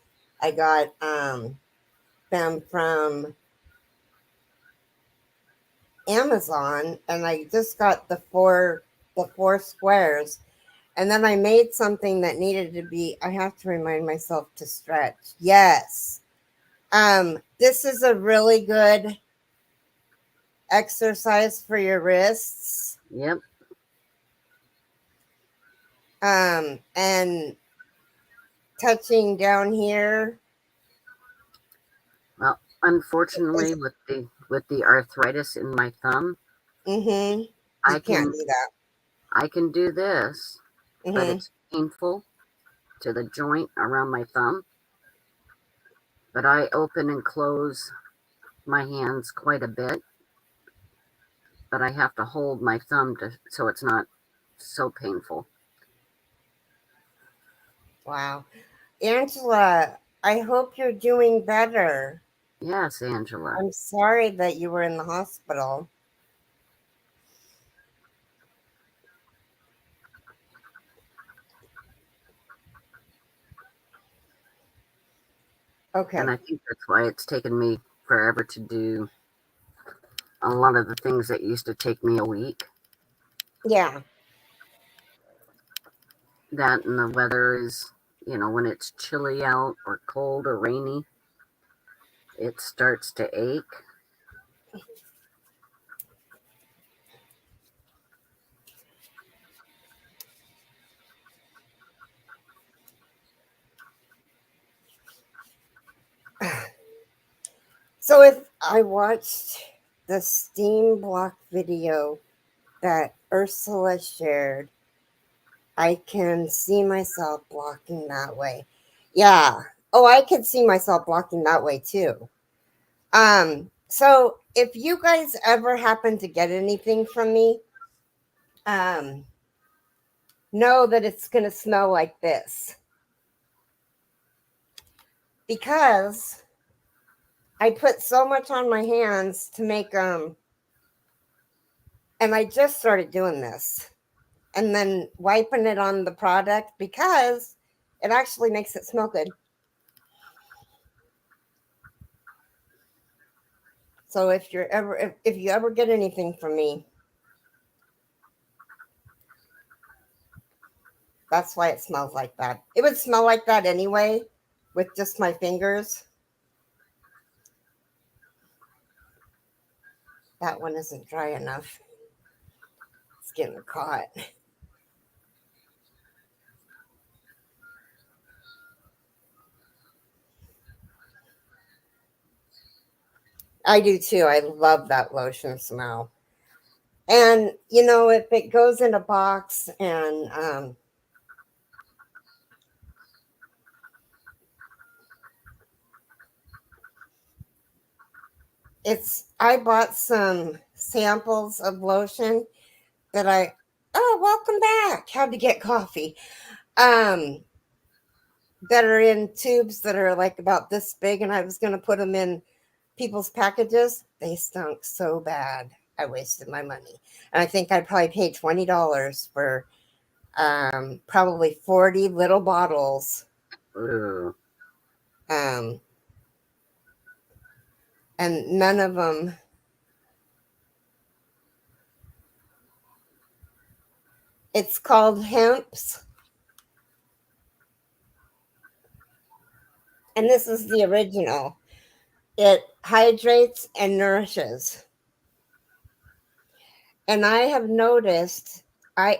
I got them from Amazon, and I just got the four squares, and then I made something that needed to be, I have to remind myself to stretch. Yes. This is a really good exercise for your wrists. Yep. And touching down here. Well, unfortunately, with the arthritis in my thumb, You I can't can do that. I can do this, but it's painful to the joint around my thumb. But I open and close my hands quite a bit. But I have to hold my thumb so it's not so painful. Wow. Angela, I hope you're doing better. Yes, Angela. I'm sorry that you were in the hospital. Okay. And I think that's why it's taken me forever to do a lot of the things that used to take me a week. Yeah. That and the weather is, when it's chilly out or cold or rainy, it starts to ache. So if I watched the steam block video that Ursula shared, I can see myself blocking that way. Yeah. Oh, I could see myself blocking that way too. So if you guys ever happen to get anything from me, know that it's going to smell like this, because I put so much on my hands to make them, and I just started doing this and then wiping it on the product because it actually makes it smell good. So if you ever get anything from me, that's why it smells like that. It would smell like that anyway with just my fingers. That one isn't dry enough. It's getting caught. I do too. I love that lotion smell. And if it goes in a box and I bought some samples of lotion that welcome back. Had to get coffee. Um that are in tubes that are like about this big, and I was going to put them in people's packages. They stunk so bad. I wasted my money. And I think I probably paid $20 for probably 40 little bottles. Ooh. And none of them. It's called Hemp's. And this is the original. It hydrates and nourishes. And I have noticed, and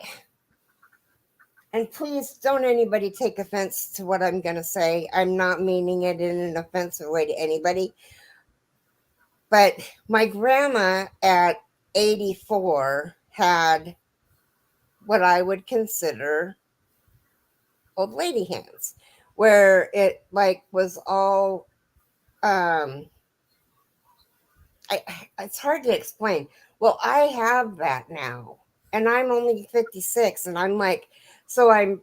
please don't anybody take offense to what I'm going to say. I'm not meaning it in an offensive way to anybody. But my grandma at 84 had what I would consider old lady hands, where it like was all it's hard to explain. Well, I have that now, and I'm only 56, and I'm like, so I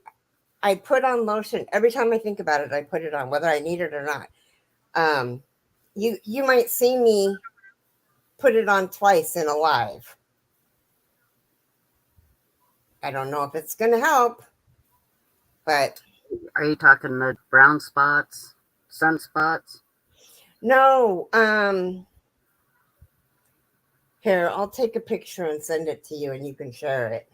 put on lotion every time I think about it. I put it on whether I need it or not. You might see me put it on twice in a live. I don't know if it's going to help, but Are you talking the brown spots, sunspots? no. Here, I'll take a picture and send it to you, and you can share it.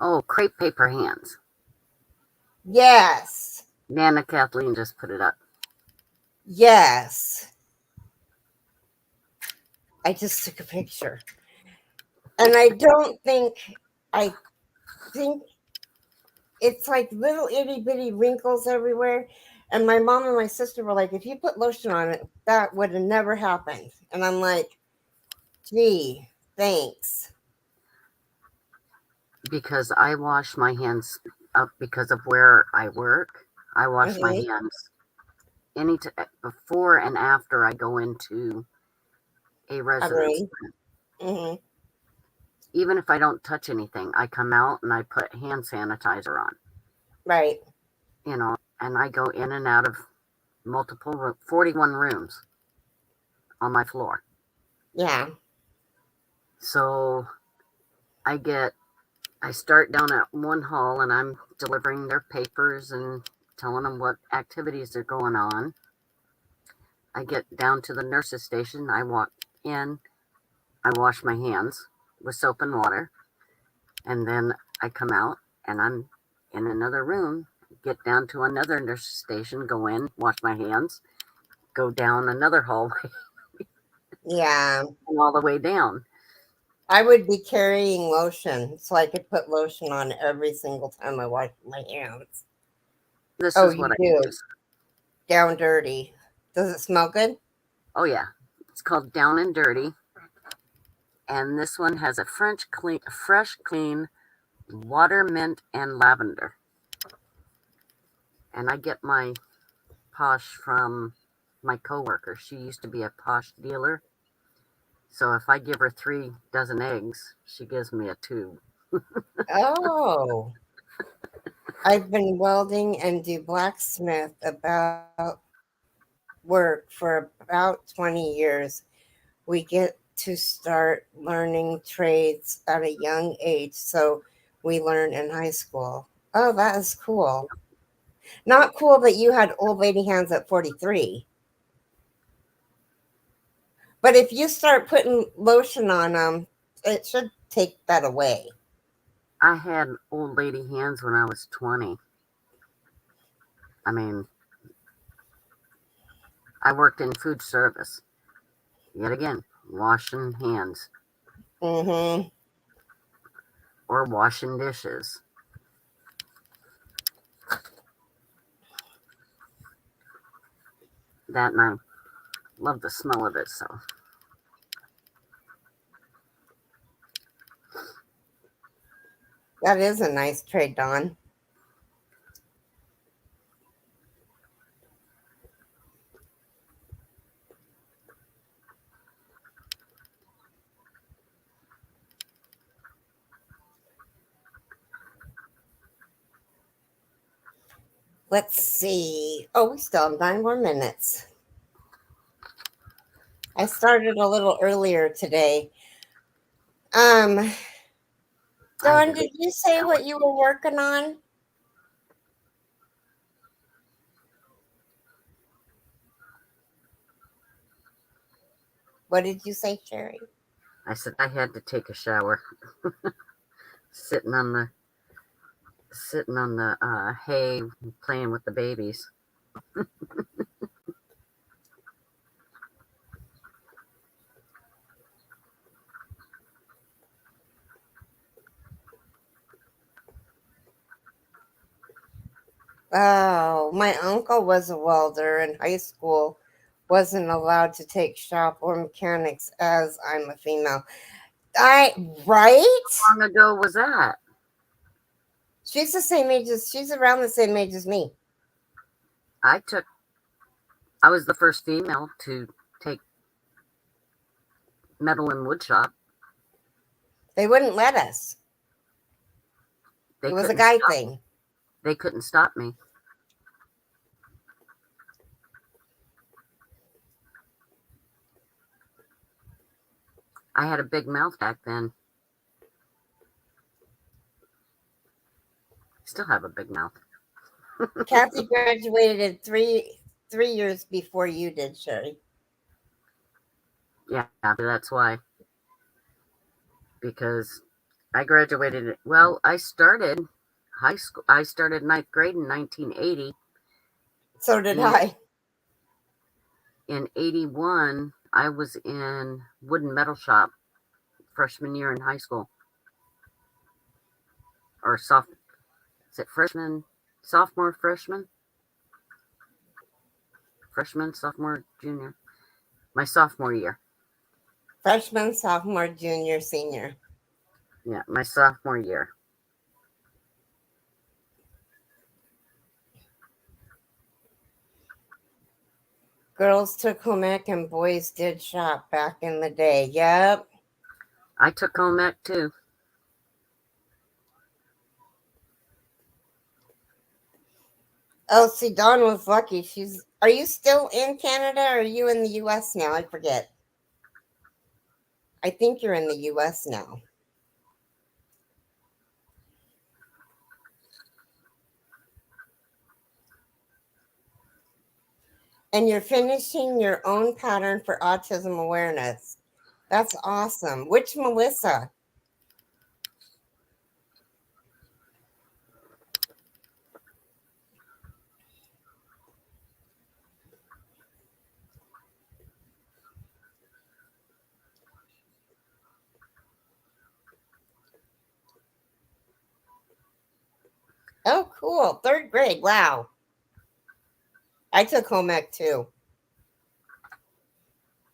Oh, crepe paper hands. Yes. Nana Kathleen just put it up. Yes. I just took a picture. And I think it's like little itty bitty wrinkles everywhere. And my mom and my sister were like, if you put lotion on it, that would have never happened. And I'm like, gee, thanks. Because I wash my hands up because of where I work. I wash my hands before and after I go into a residence. Mm-hmm. Even if I don't touch anything, I come out and I put hand sanitizer on. Right. And I go in and out of 41 rooms on my floor. Yeah. So I start down at one hall and I'm delivering their papers and telling them what activities are going on. I get down to the nurse's station. I walk in. I wash my hands with soap and water. And then I come out and I'm in another room, get down to another nurse's station, go in, wash my hands, go down another hallway. Yeah. And all the way down. I would be carrying lotion so I could put lotion on every single time I wash my hands. This Oh, is you what I do. use. Down dirty. Does it smell good? Oh yeah, it's called Down and Dirty, and this one has a fresh, clean water, mint, and lavender. And I get my Posh from my coworker. She used to be a Posh dealer, so if I give her 3 dozen eggs, she gives me a tube. Oh, I've been welding and do blacksmith about work for about 20 years. We get to start learning trades at a young age, so we learn in high school. Oh, that is cool. Not cool that you had old lady hands at 43. But if you start putting lotion on them, it should take that away. I had old lady hands when I was 20. I mean, I worked in food service. Yet again, washing hands Mm-hmm. or washing dishes. That and I love the smell of it, so. That is a nice trade, Dawn. Let's see. Oh, we still have 9 more minutes. I started a little earlier today. Dawn, did you say what you were working on? What did you say, Sherry? I said I had to take a shower. sitting on the hay, playing with the babies. Oh, my uncle was a welder in high school. Wasn't allowed to take shop or mechanics as I'm a female. Right? How long ago was that? She's around the same age as me. I was the first female to take metal and wood shop. They wouldn't let us. They It was a couldn't guy stop- thing. They couldn't stop me. I had a big mouth back then. Still have a big mouth. Kathy graduated three years before you did, Sherry. Yeah, that's why. Because I graduated. Well, I started high school. I started 9th grade in 1980. So did I. In 81, I was in wood and metal shop freshman year in high school. Or is it freshman? Sophomore, freshman? Freshman, sophomore, junior. My sophomore year. Freshman, sophomore, junior, senior. Yeah, my sophomore year. Girls took home ec and boys did shop back in the day. Yep. I took home ec too. Oh, see, Dawn was lucky. Are you still in Canada or are you in the US now? I forget. I think you're in the US now. And you're finishing your own pattern for autism awareness. That's awesome. Which Melissa? Cool. Third grade. Wow. I took home ec too.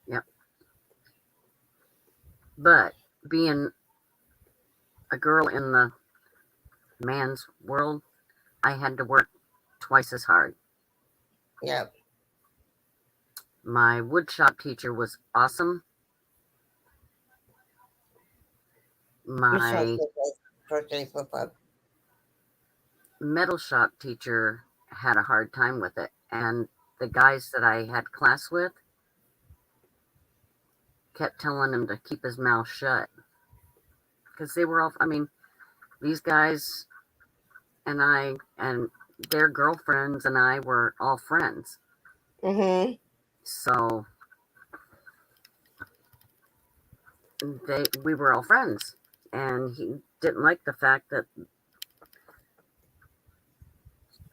Yep. But being a girl in the man's world, I had to work twice as hard. Yep. My woodshop teacher was awesome. My metal shop teacher had a hard time with it. And the guys that I had class with kept telling him to keep his mouth shut. Because they were all, I mean, these guys and I and their girlfriends and I were all friends. Mm-hmm. So we were all friends. And he didn't like the fact that,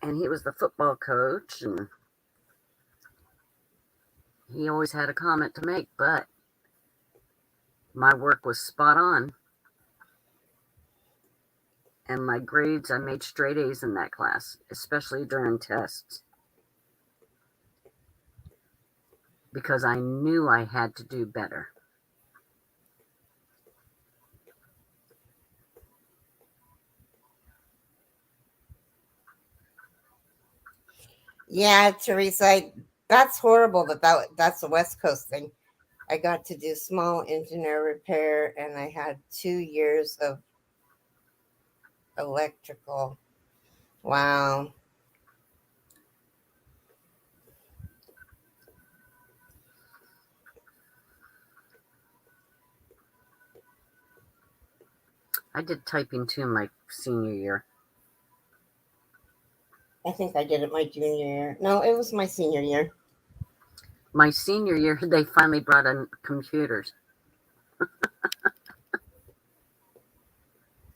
and he was the football coach, and he always had a comment to make, but my work was spot on. And my grades, I made straight A's in that class, especially during tests. Because I knew I had to do better. Yeah, Teresa, that's horrible that's a West Coast thing. I got to do small engineer repair, and I had 2 years of electrical. Wow. I did typing too my senior year. I think I did it my junior year. No, it was my senior year. My senior year, they finally brought in computers.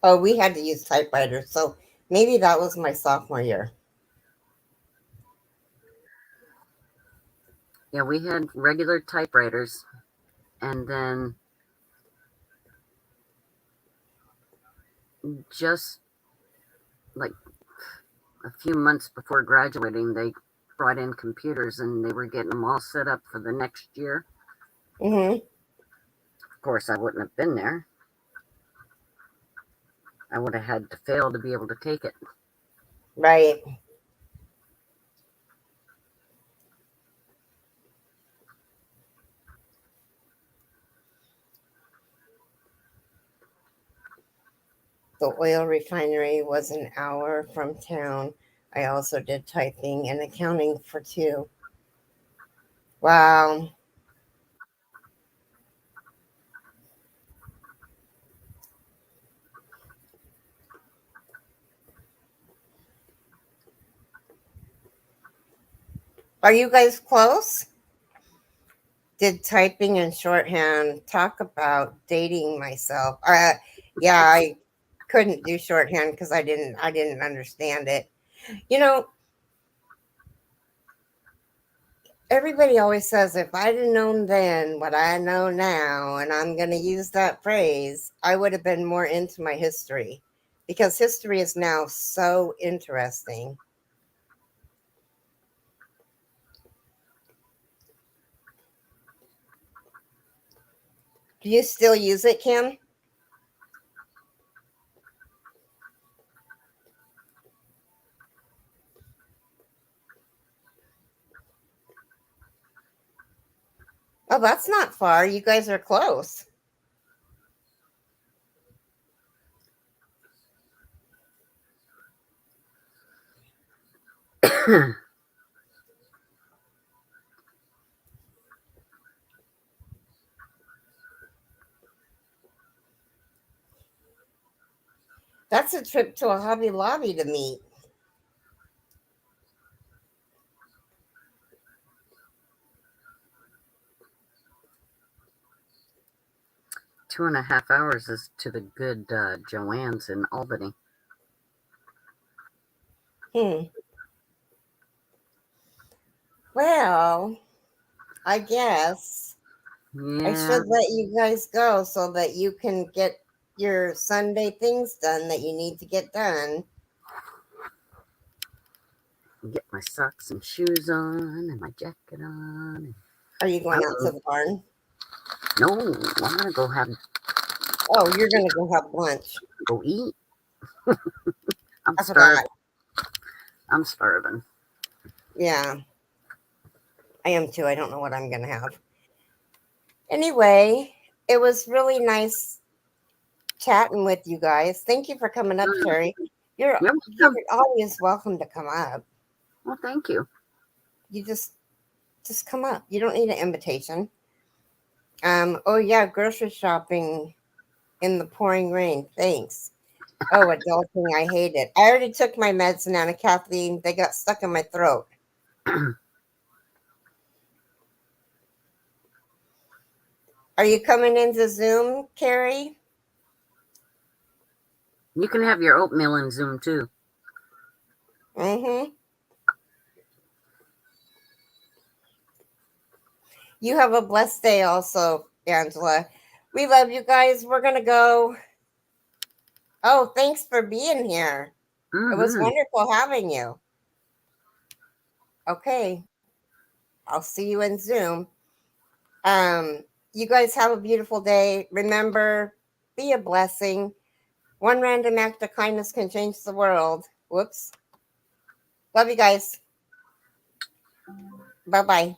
Oh, we had to use typewriters, so maybe that was my sophomore year. Yeah, we had regular typewriters, and then just like a few months before graduating, they brought in computers, and they were getting them all set up for the next year. Mm-hmm. Of course, I wouldn't have been there. I would have had to fail to be able to take it. Right. The oil refinery was an hour from town. I also did typing and accounting for 2. Wow. Are you guys close? Did typing and shorthand. Talk about dating myself. Yeah, I couldn't do shorthand because I didn't understand it. You know, everybody always says if I'd have known then what I know now, and I'm going to use that phrase, I would have been more into my history, because history is now so interesting. Do you still use it, Kim? Oh, that's not far. You guys are close. That's a trip to a Hobby Lobby to meet. Two and a half hours is to the good Joanne's in Albany. Well, I guess I Yeah, should let you guys go so that you can get your Sunday things done that you need to get done. my socks and shoes on and my jacket on. Are you going out to the barn? No, I'm gonna go have. Oh, you're gonna go have lunch. Go eat. I'm I starving. forgot. I'm starving. Yeah, I am too. I don't know what I'm gonna have. Anyway, it was really nice chatting with you guys. Thank you for coming up, Keri. You're always welcome to come up. Well, thank you. You just come up. You don't need an invitation. Oh yeah, grocery shopping in the pouring rain. Thanks. Oh, adulting, I hate it. I already took my meds now, Kathleen. They got stuck in my throat. Are you coming into Zoom, Keri? You can have your oatmeal in Zoom too. Mm-hmm. You have a blessed day also, Angela. We love you guys. We're going to go. Oh, thanks for being here. It was wonderful having you. Okay. I'll see you in Zoom. You guys have a beautiful day. Remember, be a blessing. One random act of kindness can change the world. Whoops. Love you guys. Bye-bye.